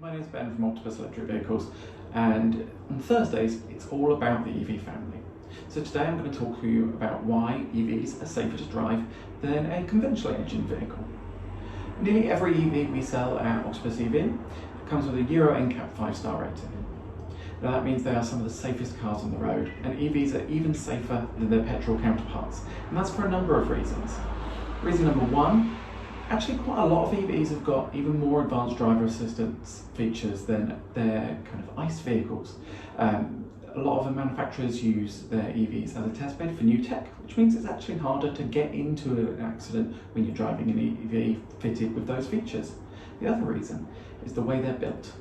My name is Ben from Octopus Electric Vehicles, and on Thursdays it's all about the EV family. So today I'm going to talk to you about why EVs are safer to drive than a conventional engine vehicle. Nearly every EV we sell at Octopus EV comes with a Euro NCAP 5-star rating. Now that means they are some of the safest cars on the road, and EVs are even safer than their petrol counterparts, and that's for a number of reasons. Reason number one, actually quite a lot of EVs have got even more advanced driver assistance features than their kind of ICE vehicles. A lot of the manufacturers use their EVs as a test bed for new tech, which means it's actually harder to get into an accident when you're driving an EV fitted with those features. The other reason is the way they're built.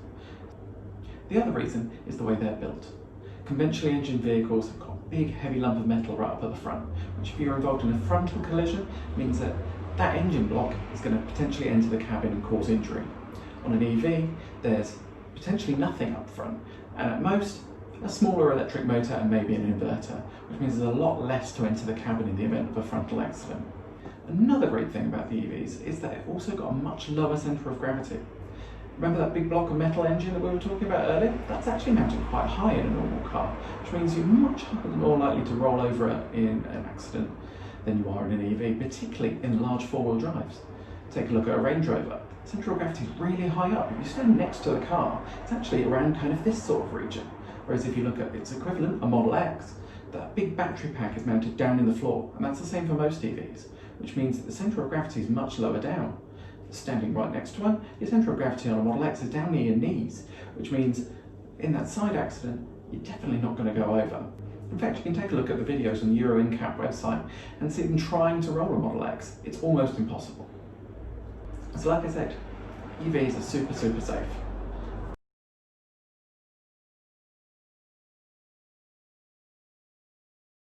Conventionally engined vehicles have got a big heavy lump of metal right up at the front, which if you're involved in a frontal collision means that that engine block is going to potentially enter the cabin and cause injury. On an EV, there's potentially nothing up front, and at most, a smaller electric motor and maybe an inverter, which means there's a lot less to enter the cabin in the event of a frontal accident. Another great thing about the EVs is that they've also got a much lower centre of gravity. Remember that big block of metal engine that we were talking about earlier? That's actually mounted quite high in a normal car, which means you're much more likely to roll over in an accident than you are in an EV, particularly in large four-wheel drives. Take a look at a Range Rover. Central gravity is really high up. If you stand next to the car, it's actually around kind of this sort of region. Whereas if you look at its equivalent, a Model X, that big battery pack is mounted down in the floor, and that's the same for most EVs, which means that the centre of gravity is much lower down. Standing right next to one, your centre of gravity on a Model X is down near your knees, which means in that side accident, you're definitely not going to go over. In fact, you can take a look at the videos on the Euro NCAP website and see them trying to roll a Model X. It's almost impossible. So like I said, EVs are super safe.